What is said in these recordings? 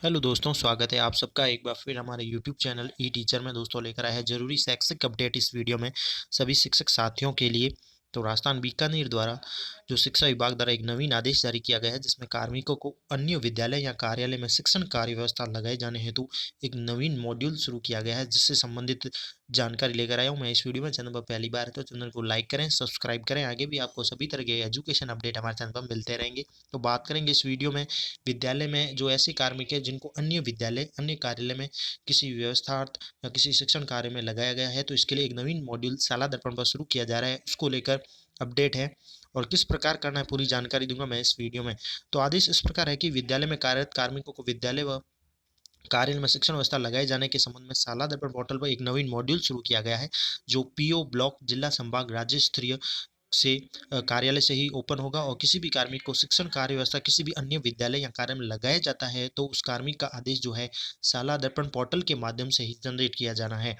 Hello दोस्तों, स्वागत है आप सबका एक बार फिर हमारे यूट्यूब चैनल ई टीचर में। दोस्तों लेकर आया है जरूरी शैक्षिक अपडेट इस वीडियो में सभी शिक्षक साथियों के लिए। तो राजस्थान बीकानेर द्वारा जो शिक्षा विभाग द्वारा एक नवीन आदेश जारी किया गया है, जिसमें कार्मिकों को अन्य विद्यालय या कार्यालय में शिक्षण कार्य व्यवस्था लगाए जाने हेतु एक नवीन मॉड्यूल शुरू किया गया है, जिससे संबंधित जानकारी लेकर आया हूँ मैं इस वीडियो में। चैनल पर पहली बार है तो चैनल को लाइक करें, सब्सक्राइब करें। आगे भी आपको सभी तरह के एजुकेशन अपडेट हमारे चैनल पर मिलते रहेंगे। तो बात करेंगे इस वीडियो में विद्यालय में जो ऐसे कार्मिक हैं जिनको अन्य विद्यालय अन्य कार्यालय में किसी व्यवस्थार्थ या किसी शिक्षण कार्य में लगाया गया है, तो इसके लिए एक नवीन मॉड्यूल शाला दर्पण पर शुरू किया जा रहा है। उसको लेकर अपडेट है और किस प्रकार करना है पूरी जानकारी दूंगा मैं इस वीडियो में। तो आदेश इस प्रकार है कि विद्यालय में कार्यरत कार्मिकों को विद्यालय व कार्यालय में शिक्षण व्यवस्था लगाए जाने के संबंध में शाला दर्पण पोर्टल पर एक नवीन मॉड्यूल शुरू किया गया है, जो पीओ ब्लॉक जिला संभाग राज्य स्तरीय से कार्यालय से ही ओपन होगा। और किसी भी कार्मिक को शिक्षण कार्य व्यवस्था किसी भी अन्य विद्यालय या कार्य में लगाया जाता है, तो उस कार्मिक का आदेश जो है शाला दर्पण पोर्टल के माध्यम से ही जनरेट किया जाना है।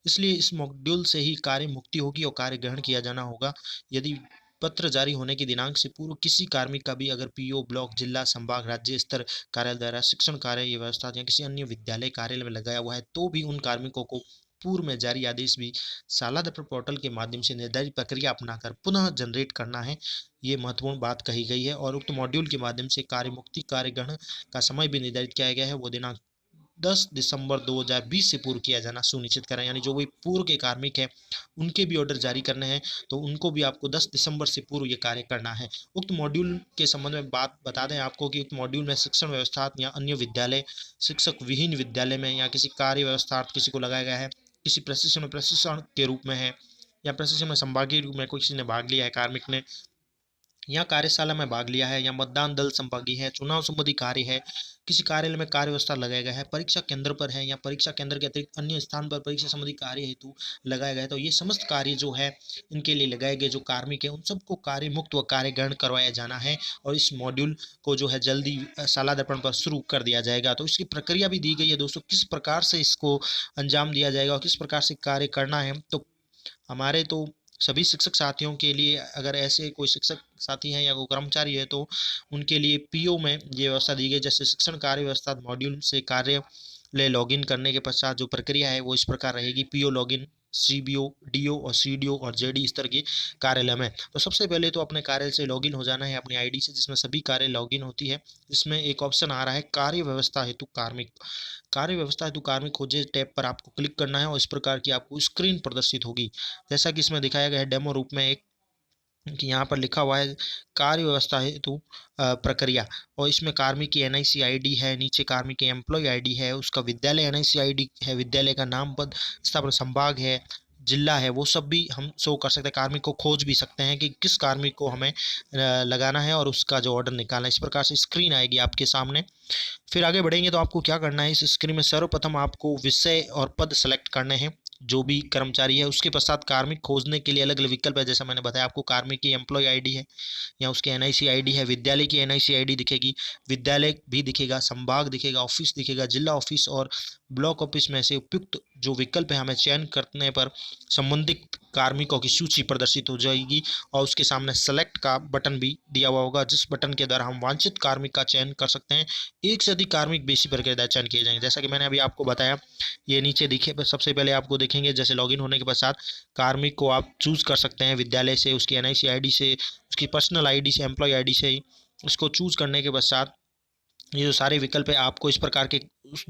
इसलिए इस मॉड्यूल से ही कार्य मुक्ति होगी और कार्य ग्रहण किया जाना होगा। यदि पत्र जारी होने के दिनांक से पूर्व किसी कार्मिक का भी अगर पीओ ब्लॉक जिला संभाग राज्य स्तर कार्यालय द्वारा शिक्षण कार्य व्यवस्था या किसी अन्य विद्यालय कार्यालय में लगाया हुआ है, तो भी उन कार्मिकों को पूर्व में जारी आदेश भी शाला दर्पण पोर्टल के माध्यम से निर्धारित प्रक्रिया अपनाकर पुनः जनरेट करना है। ये महत्वपूर्ण बात कही गई है। और उक्त मॉड्यूल के माध्यम से कार्य मुक्ति कार्य ग्रहण का समय भी निर्धारित किया गया है। वो दिनांक 10 दिसंबर 2020 से पूर्व किया जाना सुनिश्चित करें। यानी जो भी पूर्व के कार्मिक हैं उनके भी ऑर्डर जारी करने हैं, तो उनको भी आपको 10 दिसंबर से पूर्व ये कार्य करना है। उक्त मॉड्यूल के संबंध में बात बता दें आपको कि उक्त मॉड्यूल में शिक्षण व्यवस्था या अन्य विद्यालय शिक्षक विहीन विद्यालय में या किसी कार्य व्यवस्थार्थ किसी को लगाया गया है, किसी प्रशिक्षण के रूप में है या प्रशिक्षण में संभागीय रूप में कोई किसी ने भाग लिया है कार्मिक ने, या कार्यशाला में भाग लिया है, या मतदान दल संभागी है, चुनाव संबंधी कार्य है, किसी कार्यालय में कार्य व्यवस्था लगाया गया है, परीक्षा केंद्र पर है या परीक्षा केंद्र के अतिरिक्त अन्य स्थान पर परीक्षा संबंधी कार्य हेतु लगाया गया है, तो ये समस्त कार्य जो है इनके लिए लगाए गए जो कार्मिक है उन सबको कार्य मुक्त व कार्य ग्रहण करवाया जाना है। और इस मॉड्यूल को जो है जल्दी शाला दर्पण पर शुरू कर दिया जाएगा। तो इसकी प्रक्रिया भी दी गई है दोस्तों, किस प्रकार से इसको अंजाम दिया जाएगा और किस प्रकार से कार्य करना है। तो हमारे तो सभी शिक्षक साथियों के लिए, अगर ऐसे कोई शिक्षक साथी हैं या कोई कर्मचारी है, तो उनके लिए पीओ में ये व्यवस्था दी गई। जैसे शिक्षण कार्य व्यवस्था मॉड्यूल से कार्यालय लॉगिन करने के पश्चात जो प्रक्रिया है वो इस प्रकार रहेगी। पीओ लॉगिन सीबीओ डीओ और सीडीओ और जेडी इस तरह के कार्यालय में। तो सबसे पहले तो अपने कार्यालय से लॉगिन हो जाना है अपनी आईडी से, जिसमें सभी कार्य लॉगिन होती है। इसमें एक ऑप्शन आ रहा है कार्य व्यवस्था हेतु कार्मिक। कार्य व्यवस्था हेतु कार्मिक खोजे टैब पर आपको क्लिक करना है और इस प्रकार की आपको स्क्रीन प्रदर्शित होगी, जैसा कि इसमें दिखाया गया है डेमो रूप में। एक कि यहाँ पर लिखा हुआ है कार्य व्यवस्था हेतु प्रक्रिया, और इसमें कार्मिक की एनआईसी आईडी है, नीचे कार्मिक की एम्प्लॉय आईडी है, उसका विद्यालय एनआईसी आईडी है, विद्यालय का नाम पद स्थापना संभाग है, जिला है, वो सब भी हम शो कर सकते हैं। कार्मिक को खोज भी सकते हैं कि किस कार्मिक को हमें लगाना है और उसका जो ऑर्डर निकालना है। इस प्रकार से स्क्रीन आएगी आपके सामने। फिर आगे बढ़ेंगे तो आपको क्या करना है, इस स्क्रीन में सर्वप्रथम आपको विषय और पद सेलेक्ट करने हैं जो भी कर्मचारी है। उसके पश्चात कार्मिक खोजने के लिए अलग अलग विकल्प है, जैसा मैंने बताया आपको। कार्मिक की एम्प्लॉय आईडी है या उसकी एनआईसी आईडी है, विद्यालय की एनआईसी आईडी दिखेगी, विद्यालय भी दिखेगा, संभाग दिखेगा, ऑफिस दिखेगा, जिला ऑफिस और ब्लॉक ऑफिस में से उपयुक्त जो विकल्प है हमें चयन करने पर संबंधित कार्मिकों की सूची प्रदर्शित हो जाएगी। और उसके सामने सेलेक्ट का बटन भी दिया हुआ होगा, जिस बटन के द्वारा हम वांछित कार्मिक का चयन कर सकते हैं। एक से अधिक कार्मिक बेसी प्रक्रिया चयन किए जाएंगे, जैसा कि मैंने अभी आपको बताया। ये नीचे दिखे सबसे पहले आपको देखेंगे, जैसे लॉगिन होने के पश्चात कार्मिक को आप चूज कर सकते हैं विद्यालय से, उसकी एनआईसी आईडी से, उसकी पर्सनल आईडी से, एम्प्लॉय आईडी से ही। उसको चूज करने के पश्चात ये जो सारे विकल्प है आपको इस प्रकार के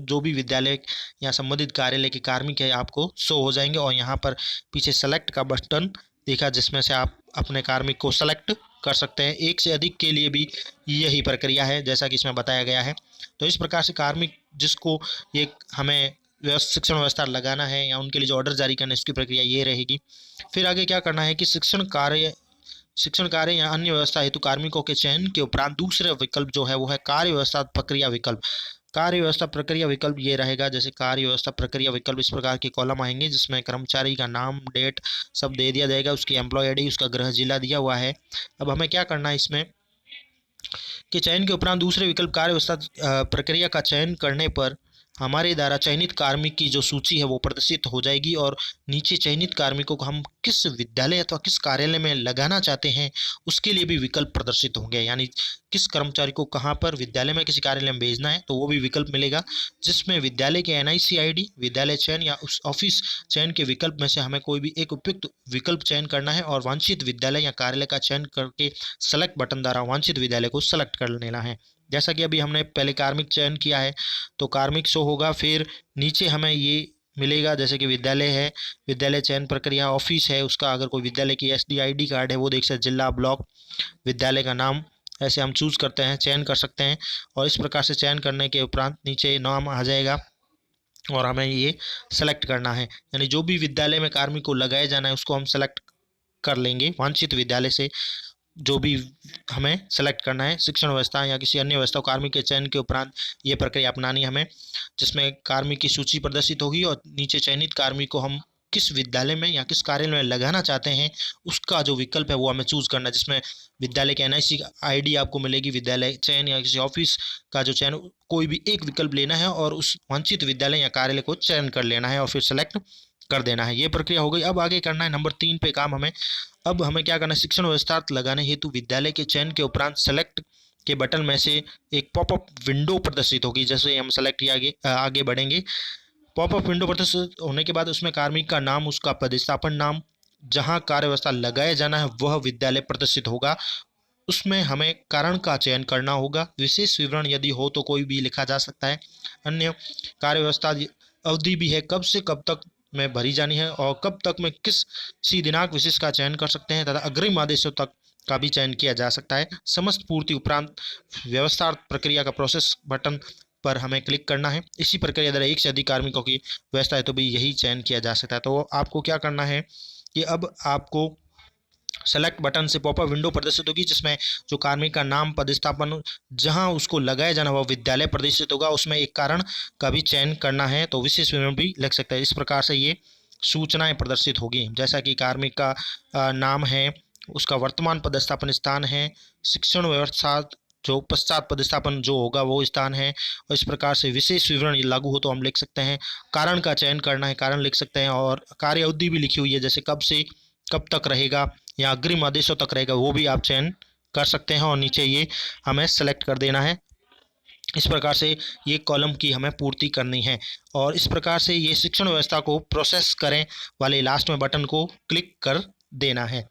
जो भी विद्यालय या संबंधित कार्यालय के कार्मिक है आपको शो हो जाएंगे। और यहाँ पर पीछे सेलेक्ट का बटन देखा, जिसमें से आप अपने कार्मिक को सेलेक्ट कर सकते हैं। एक से अधिक के लिए भी यही प्रक्रिया है, जैसा कि इसमें बताया गया है। तो इस प्रकार से कार्मिक जिसको ये हमें शिक्षण व्यवस्था लगाना है या उनके लिए जो ऑर्डर जारी करना है, इसकी प्रक्रिया ये रहेगी। फिर आगे क्या करना है कि शिक्षण कार्य या अन्य व्यवस्था हेतु कार्मिकों के चयन के उपरांत दूसरा विकल्प जो है वो है कार्य व्यवस्था प्रक्रिया विकल्प। कार्य व्यवस्था प्रक्रिया विकल्प ये रहेगा, जैसे कार्य व्यवस्था प्रक्रिया विकल्प इस प्रकार के कॉलम आएंगे, जिसमें कर्मचारी का नाम, डेट सब दे दिया जाएगा, उसकी एम्प्लॉय आईडी, उसका गृह जिला दिया हुआ है। अब हमें क्या करना है इसमें कि चयन के उपरांत दूसरे विकल्प कार्य व्यवस्था प्रक्रिया का चयन करने पर हमारे द्वारा चयनित कार्मिक की जो सूची है वो प्रदर्शित हो जाएगी और नीचे चयनित कार्मिकों को हम किस विद्यालय अथवा किस कार्यालय में लगाना चाहते हैं उसके लिए भी विकल्प प्रदर्शित होंगे। यानी किस कर्मचारी को कहाँ पर विद्यालय में किसी कार्यालय में भेजना है तो वो भी विकल्प मिलेगा, जिसमें विद्यालय के NIC ID, विद्यालय चयन या उस ऑफिस चयन के विकल्प में से हमें कोई भी एक उपयुक्त विकल्प चयन करना है और वांछित विद्यालय या कार्यालय का चयन करके सेलेक्ट बटन द्वारा वांछित विद्यालय को सेलेक्ट कर लेना है। जैसा कि अभी हमने पहले कार्मिक चयन किया है तो कार्मिक शो होगा, फिर नीचे हमें ये मिलेगा जैसे कि विद्यालय है, विद्यालय चयन प्रक्रिया, ऑफिस है उसका, अगर कोई विद्यालय की SD ID कार्ड है वो देख सकते, जिला, ब्लॉक, विद्यालय का नाम, ऐसे हम चूज करते हैं, चयन कर सकते हैं। और इस प्रकार से चयन करने के उपरांत नीचे नाम आ जाएगा और हमें ये सेलेक्ट करना है। यानी जो भी विद्यालय में कार्मिक को लगाया जाना है उसको हम सेलेक्ट कर लेंगे वांछित विद्यालय से, जो भी हमें सेलेक्ट करना है। शिक्षण व्यवस्था या किसी अन्य व्यवस्था कार्मिक के चयन के उपरांत ये प्रक्रिया अपनानी है हमें, जिसमें कार्मिक की सूची प्रदर्शित होगी और नीचे चयनित कार्मिक को हम किस विद्यालय में या किस कार्यालय में लगाना चाहते हैं उसका जो विकल्प है वो हमें चूज करना है, जिसमें विद्यालय के NIC ID आपको मिलेगी, विद्यालय चयन या किसी ऑफिस का जो चयन, कोई भी एक विकल्प लेना है और उस वांछित विद्यालय या कार्यालय को चयन कर लेना है और फिर सेलेक्ट कर देना है। ये प्रक्रिया हो गई। अब आगे करना है नंबर 3 पे काम हमें। अब हमें क्या करना है, शिक्षण व्यवस्था लगाने हेतु विद्यालय के चयन के उपरांत सेलेक्ट के बटन में से एक पॉपअप विंडो प्रदर्शित होगी। जैसे हम सेलेक्ट किया आगे बढ़ेंगे, पॉपअप विंडो प्रदर्शित होने के बाद उसमें कार्मिक का नाम, उसका पदस्थापन नाम, जहां कार्य व्यवस्था लगाया जाना है वह विद्यालय प्रदर्शित होगा। उसमें हमें कारण का चयन करना होगा, विशेष विवरण यदि हो तो कोई भी लिखा जा सकता है। अन्य कार्य व्यवस्था अवधि भी है, कब से कब तक में भरी जानी है और कब तक में किसी दिनांक विशेष का चयन कर सकते हैं तथा अग्रिम आदेशों तक का भी चयन किया जा सकता है। समस्त पूर्ति उपरांत व्यवस्था प्रक्रिया का प्रोसेस बटन पर हमें क्लिक करना है। इसी प्रक्रिया द्वारा एक से अधिक कार्मिकों की व्यवस्था है तो भी यही चयन किया जा सकता है। तो आपको क्या करना है कि अब आपको सेलेक्ट बटन से पॉपअप विंडो प्रदर्शित होगी, जिसमें जो कार्मिक का नाम, पदस्थापन, जहां उसको लगाया जाना वह विद्यालय प्रदर्शित होगा। उसमें एक कारण का भी चयन करना है तो विशेष विवरण भी लग सकता है। इस प्रकार से ये सूचनाएं प्रदर्शित होगी, जैसा कि कार्मिक का नाम है, उसका वर्तमान पदस्थापन स्थान है, शिक्षण व्यवस्था जो पश्चात पदस्थापन जो होगा वो स्थान है, और इस प्रकार से विशेष विवरण लागू हो तो हम लिख सकते हैं। कारण का चयन करना है, कारण लिख सकते हैं, और कार्य अवधि भी लिखी हुई है, जैसे कब से कब तक रहेगा या अग्रिम आदेशों तक रहेगा वो भी आप चयन कर सकते हैं और नीचे ये हमें सेलेक्ट कर देना है। इस प्रकार से ये कॉलम की हमें पूर्ति करनी है और इस प्रकार से ये शिक्षण व्यवस्था को प्रोसेस करें वाले लास्ट में बटन को क्लिक कर देना है।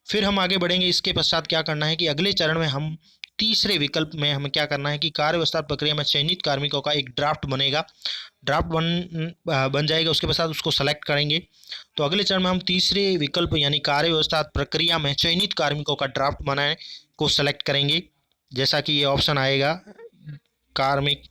फिर हम आगे बढ़ेंगे। इसके पश्चात क्या करना है कि अगले चरण में हम तीसरे विकल्प में हमें क्या करना है कि कार्य विस्तार प्रक्रिया में चयनित कार्मिकों का एक ड्राफ्ट बनेगा, ड्राफ्ट बन जाएगा, उसके पश्चात उसको सेलेक्ट करेंगे। तो अगले चरण में हम तीसरे विकल्प यानी कार्य व्यवस्था प्रक्रिया में चयनित कार्मिकों का ड्राफ्ट बनाए को सेलेक्ट करेंगे। जैसा कि ये ऑप्शन आएगा, कार्मिक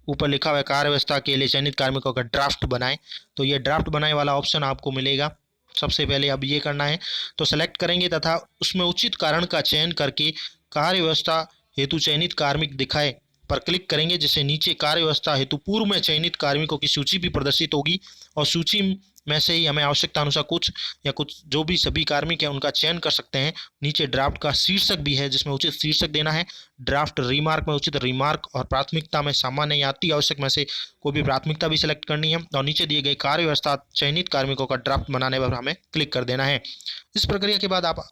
ऊपर लिखा हुआ है कार्य व्यवस्था के लिए चयनित कार्मिकों का ड्राफ्ट बनाएं, तो ये ड्राफ्ट बनाए वाला ऑप्शन आपको मिलेगा। सबसे पहले अब ये करना है तो सेलेक्ट करेंगे तथा उसमें उचित कारण का चयन करके कार्य व्यवस्था हेतु चयनित कार्मिक दिखाए पर क्लिक करेंगे, जिससे नीचे कार्य व्यवस्था हेतु पूर्व में चयनित कार्मिकों की सूची भी प्रदर्शित होगी और सूची में से ही हमें आवश्यकता अनुसार कुछ जो भी सभी कार्मिक हैं उनका चयन कर सकते हैं। नीचे ड्राफ्ट का शीर्षक भी है जिसमें उचित शीर्षक देना है। ड्राफ्ट रिमार्क में उचित रिमार्क और प्राथमिकता में सामान्य या अति आवश्यक में से कोई भी प्राथमिकता भी सिलेक्ट करनी है और नीचे दिए गए कार्य व्यवस्था चयनित कार्मिकों का ड्राफ्ट बनाने पर हमें क्लिक कर देना है। इस प्रक्रिया के बाद आप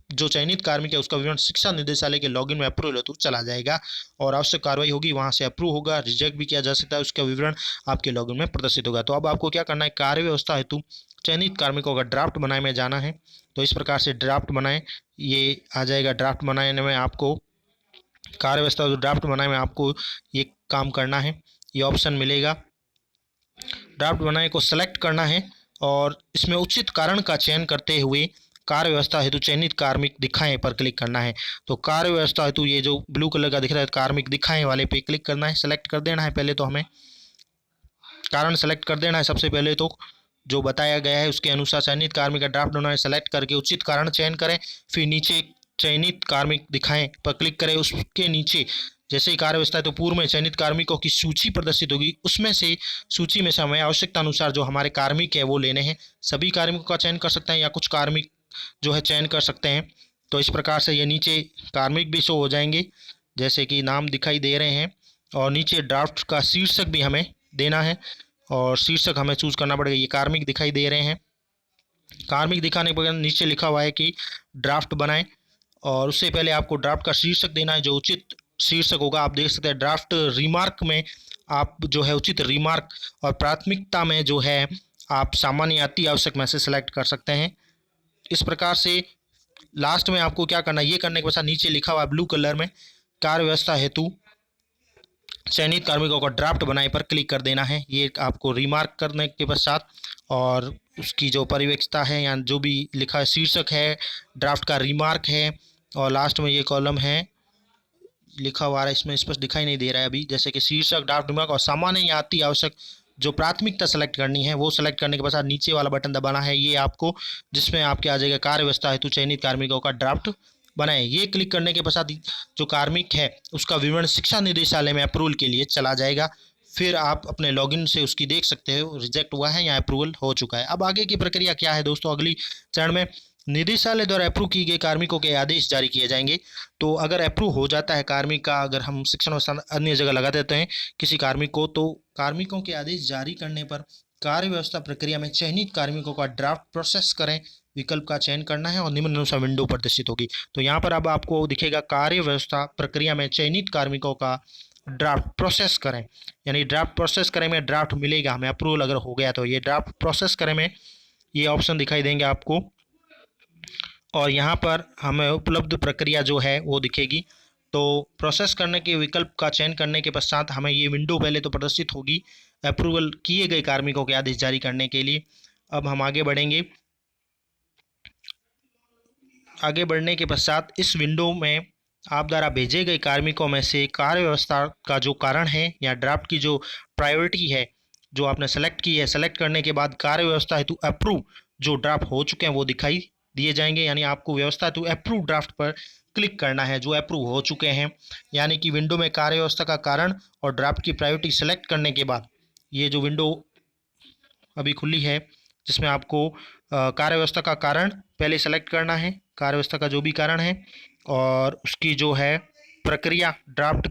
जो चयनित कार्मिक है उसका विवरण शिक्षा निदेशालय के लॉगिन में अप्रूवल हेतु चला जाएगा और आवश्यक कार्रवाई होगी, वहां से अप्रूव होगा, रिजेक्ट भी किया जा सकता है, उसका विवरण आपके लॉगिन में प्रदर्शित होगा। तो अब आपको क्या करना है, कार्य व्यवस्था हेतु चयनित कार्मिकों का ड्राफ्ट बनाए में जाना है। तो इस प्रकार से ड्राफ्ट बनाए ये आ जाएगा। ड्राफ्ट बनाने में आपको कार्य व्यवस्था ड्राफ्ट बनाने में आपको ये काम करना है, ये ऑप्शन मिलेगा। ड्राफ्ट बनाए को सेलेक्ट करना है और इसमें उचित कारण का चयन करते हुए कार्य व्यवस्था हेतु चयनित कार्मिक दिखाएं पर क्लिक करना है। तो कार्य व्यवस्था हेतु ये जो ब्लू कलर का दिख रहा है कार्मिक दिखाएं वाले पे क्लिक करना है, सेलेक्ट कर देना है। पहले तो हमें कारण सेलेक्ट कर देना है सबसे पहले, तो जो बताया गया है उसके अनुसार चयनित कार्मिक का ड्राफ्ट बनाए सेलेक्ट करके उचित कारण चयन करें। फिर नीचे चयनित कार्मिक दिखाएं पर क्लिक करें, उसके नीचे जैसे ही कार्य व्यवस्था है तो पूर्व में चयनित कार्मिकों की सूची प्रदर्शित होगी, उसमें से सूची में से हमें आवश्यकता अनुसार जो हमारे कार्मिक है वो लेने हैं। सभी कार्मिकों का चयन कर सकते हैं या कुछ कार्मिक जो है चयन कर सकते हैं। तो इस प्रकार से ये नीचे कार्मिक भी शो हो जाएंगे जैसे कि नाम दिखाई दे रहे हैं और नीचे ड्राफ्ट का शीर्षक भी हमें देना है और शीर्षक हमें चूज करना पड़ेगा। ये कार्मिक दिखाई दे रहे हैं। कार्मिक दिखाने के बाद नीचे लिखा हुआ है कि ड्राफ्ट बनाएं, और उससे पहले आपको ड्राफ्ट का शीर्षक देना है। जो उचित शीर्षक होगा आप देख सकते हैं। ड्राफ्ट रिमार्क में आप जो है उचित रिमार्क, और प्राथमिकता में जो है आप सामान्य अति आवश्यक में से सेलेक्ट कर सकते हैं। इस प्रकार से लास्ट में आपको क्या करना है, ये करने के पश्चात नीचे लिखा हुआ ब्लू कलर में कार्य व्यवस्था हेतु चयनित कार्मिकों का ड्राफ्ट बनाए पर क्लिक कर देना है। ये आपको रिमार्क करने के पश्चात, और उसकी जो परिवेक्षता है या जो भी लिखा है शीर्षक है, ड्राफ्ट का रिमार्क है, और लास्ट में ये कॉलम है लिखा हुआ है, इसमें स्पष्ट दिखाई नहीं दे रहा है अभी, जैसे कि शीर्षक, ड्राफ्ट रिमार्क और सामान्य या अति आवश्यक जो प्राथमिकता सेलेक्ट करनी है वो सेलेक्ट करने के बाद नीचे वाला बटन दबाना है। ये आपको जिसमें आपके आ जाएगा कार्य व्यवस्था हेतु चयनित कार्मिकों का ड्राफ्ट बनाए। ये क्लिक करने के पश्चात जो कार्मिक है उसका विवरण शिक्षा निदेशालय में अप्रूवल के लिए चला जाएगा। फिर आप अपने लॉगिन से उसकी देख सकते हो रिजेक्ट हुआ है या अप्रूवल हो चुका है। अब आगे की प्रक्रिया क्या है दोस्तों, अगली चरण में निदेशालय द्वारा अप्रूव किए गए कार्मिकों के आदेश जारी किए जाएंगे। तो अगर अप्रूव हो जाता है कार्मिक का, अगर हम शिक्षण व अन्य जगह लगा देते हैं किसी कार्मिक को, तो कार्मिकों के आदेश जारी करने पर कार्य व्यवस्था प्रक्रिया में चयनित कार्मिकों का ड्राफ्ट प्रोसेस करें विकल्प का चयन करना है और निम्नानुसार विंडो प्रदर्शित होगी। तो यहाँ पर अब आपको दिखेगा कार्य व्यवस्था प्रक्रिया में चयनित कार्मिकों का ड्राफ्ट प्रोसेस करें, यानी ड्राफ्ट प्रोसेस करें में ड्राफ्ट मिलेगा हमें, अप्रूवल अगर हो गया तो ये ड्राफ्ट प्रोसेस करें में ये ऑप्शन दिखाई देंगे आपको, और यहाँ पर हमें उपलब्ध प्रक्रिया जो है वो दिखेगी। तो प्रोसेस करने के विकल्प का चयन करने के पश्चात हमें ये विंडो पहले तो प्रदर्शित होगी अप्रूवल किए गए कार्मिकों के आदेश जारी करने के लिए। अब हम आगे बढ़ेंगे। आगे बढ़ने के पश्चात इस विंडो में आप द्वारा भेजे गए कार्मिकों में से कार्य व्यवस्था का जो कारण है या ड्राफ्ट की जो प्रायोरिटी है जो आपने सेलेक्ट की है, सेलेक्ट करने के बाद कार्य व्यवस्था हेतु अप्रूव जो ड्राफ्ट हो चुके हैं वो दिखाई दिए जाएंगे। यानी आपको व्यवस्था हेतु अप्रूव ड्राफ्ट पर क्लिक करना है जो अप्रूव हो चुके हैं। यानी कि विंडो में कार्य व्यवस्था का कारण और ड्राफ्ट की प्रायोरिटी सेलेक्ट करने के बाद ये जो विंडो अभी खुली है जिसमें आपको कार्य व्यवस्था का कारण पहले सेलेक्ट करना है, कार्य व्यवस्था का जो भी कारण है, और उसकी जो है प्रक्रिया ड्राफ्ट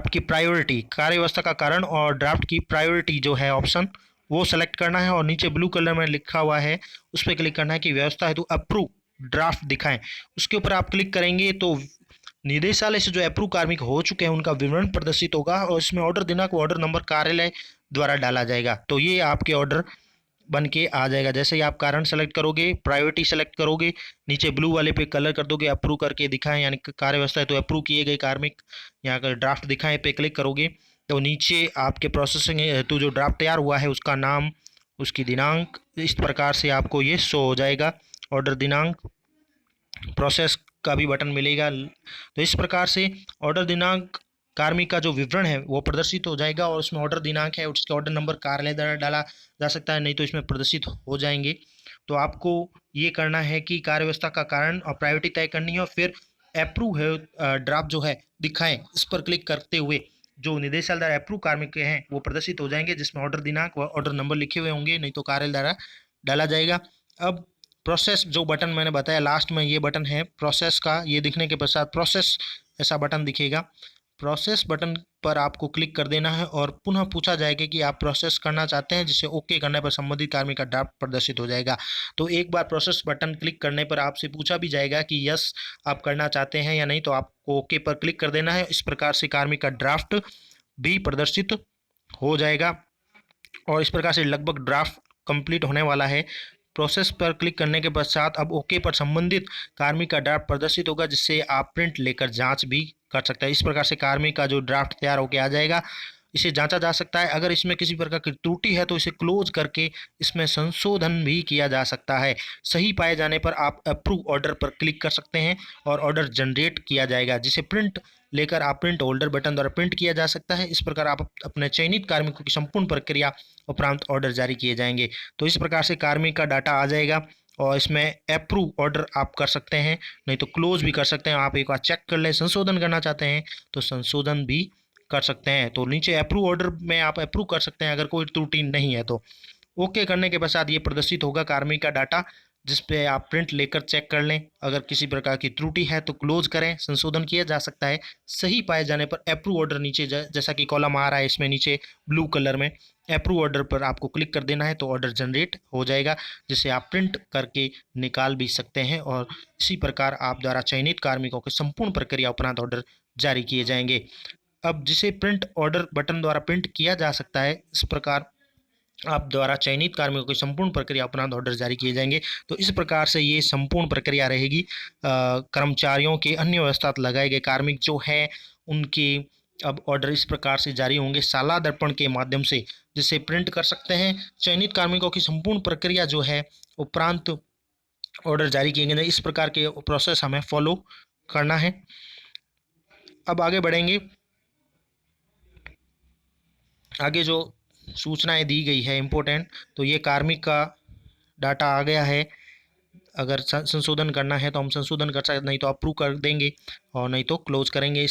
की प्रायोरिटी, कार्य व्यवस्था का कारण और ड्राफ्ट की प्रायोरिटी जो है ऑप्शन वो सेलेक्ट करना है, और नीचे ब्लू कलर में लिखा हुआ है उस पर क्लिक करना है कि व्यवस्था हेतु अप्रूव ड्राफ्ट दिखाएं। उसके ऊपर आप क्लिक करेंगे तो निदेशालय से जो अप्रूव कार्मिक हो चुके हैं उनका विवरण प्रदर्शित होगा, और इसमें ऑर्डर दिनांक ऑर्डर नंबर कार्यालय द्वारा डाला जाएगा। तो ये आपके ऑर्डर बन के आ जाएगा। जैसे ही आप कारण सेलेक्ट करोगे, प्रायोरिटी सेलेक्ट करोगे, नीचे ब्लू वाले पे कलर कर दोगे अप्रूव करके दिखाएं, यानी कार्य व्यवस्था है तो अप्रूव किए गए कार्मिक यहाँ का ड्राफ्ट दिखाएं पे क्लिक करोगे तो नीचे आपके प्रोसेसिंग हेतु जो ड्राफ्ट तैयार हुआ है उसका नाम, उसकी दिनांक, इस प्रकार से आपको ये शो हो जाएगा। ऑर्डर दिनांक, प्रोसेस का भी बटन मिलेगा। तो इस प्रकार से ऑर्डर दिनांक कार्मिक का जो विवरण है वो प्रदर्शित हो जाएगा, और उसमें ऑर्डर दिनांक है उसके ऑर्डर नंबर कार्यालय द्वारा डाला जा सकता है, नहीं तो इसमें प्रदर्शित हो जाएंगे। तो आपको ये करना है कि कार्य व्यवस्था का कारण और प्रायोरिटी तय करनी है, और फिर अप्रूव है ड्राफ्ट जो है दिखाएं, इस पर क्लिक करते हुए जो निदेशालय द्वारा अप्रूव कार्मिक के हैं वो प्रदर्शित हो जाएंगे जिसमें ऑर्डर दिनांक व ऑर्डर नंबर लिखे हुए होंगे, नहीं तो कार्यालय द्वारा डाला जाएगा। अब प्रोसेस जो बटन मैंने बताया लास्ट में ये बटन है प्रोसेस का, ये दिखने के पश्चात प्रोसेस ऐसा बटन दिखेगा। प्रोसेस बटन पर आपको क्लिक कर देना है और पुनः पूछा जाएगा कि आप प्रोसेस करना चाहते हैं, जिसे ओके करने पर संबंधित कार्मिक का ड्राफ्ट प्रदर्शित हो जाएगा। तो एक बार प्रोसेस बटन क्लिक करने पर आपसे पूछा भी जाएगा कि यस आप करना चाहते हैं या नहीं, तो आपको ओके पर क्लिक कर देना है। इस प्रकार से कार्मिक का ड्राफ्ट भी प्रदर्शित हो जाएगा, और इस प्रकार से लगभग ड्राफ्ट कंप्लीट होने वाला है। प्रोसेस पर क्लिक करने के पश्चात अब ओके पर संबंधित कार्मिक का ड्राफ्ट प्रदर्शित होगा, जिससे आप प्रिंट लेकर जांच भी कर सकते हैं। इस प्रकार से कार्मिक का जो ड्राफ्ट तैयार होकर आ जाएगा, इसे जांचा जा सकता है। अगर इसमें किसी प्रकार की त्रुटि है तो इसे क्लोज करके इसमें संशोधन भी किया जा सकता है। सही पाए जाने पर आप अप्रूव ऑर्डर पर क्लिक कर सकते हैं और ऑर्डर जनरेट किया जाएगा, जिसे प्रिंट लेकर आप प्रिंट होल्डर बटन द्वारा प्रिंट किया जा सकता है। इस प्रकार आप अपने चयनित कार्मिकों की संपूर्ण प्रक्रिया उपरांत ऑर्डर जारी किए जाएंगे। तो इस प्रकार से कार्मिक का डाटा आ जाएगा, और इसमें अप्रूव ऑर्डर आप कर सकते हैं, नहीं तो क्लोज भी कर सकते हैं। आप एक बार चेक कर लें, संशोधन करना चाहते हैं तो संशोधन भी कर सकते हैं। तो नीचे अप्रूव ऑर्डर में आप अप्रूव कर सकते हैं अगर कोई त्रुटि नहीं है तो। ओके करने के पश्चात ये प्रदर्शित होगा कार्मिक का डाटा, जिस पे आप प्रिंट लेकर चेक कर लें। अगर किसी प्रकार की त्रुटि है तो क्लोज करें, संशोधन किया जा सकता है। सही पाए जाने पर अप्रूव ऑर्डर नीचे जैसा कि कॉलम आ रहा है इसमें नीचे ब्लू कलर में, अप्रूव ऑर्डर पर आपको क्लिक कर देना है तो ऑर्डर जनरेट हो जाएगा, जिसे आप प्रिंट करके निकाल भी सकते हैं। और इसी प्रकार आप द्वारा चयनित कार्मिकों के संपूर्ण प्रक्रिया उपरांत ऑर्डर जारी किए जाएंगे। अब जिसे प्रिंट ऑर्डर बटन द्वारा प्रिंट किया जा सकता है, इस प्रकार आप द्वारा चयनित कार्मिकों की संपूर्ण प्रक्रिया उपरांत ऑर्डर जारी किए जाएंगे। तो इस प्रकार से ये संपूर्ण प्रक्रिया रहेगी। कर्मचारियों के अन्य व्यवस्था लगाए गए कार्मिक जो है उनके अब ऑर्डर इस प्रकार से जारी होंगे साला दर्पण के माध्यम से, जिसे प्रिंट कर सकते हैं। चयनित कार्मिकों की संपूर्ण प्रक्रिया जो है उपरांत ऑर्डर जारी किए गए। इस प्रकार के प्रोसेस हमें फॉलो करना है। अब आगे बढ़ेंगे। आगे जो सूचनाएं दी गई है इम्पोर्टेंट, तो ये कार्मिक का डाटा आ गया है। अगर संशोधन करना है तो हम संशोधन कर सकते, नहीं तो अप्रूव कर देंगे और नहीं तो क्लोज करेंगे।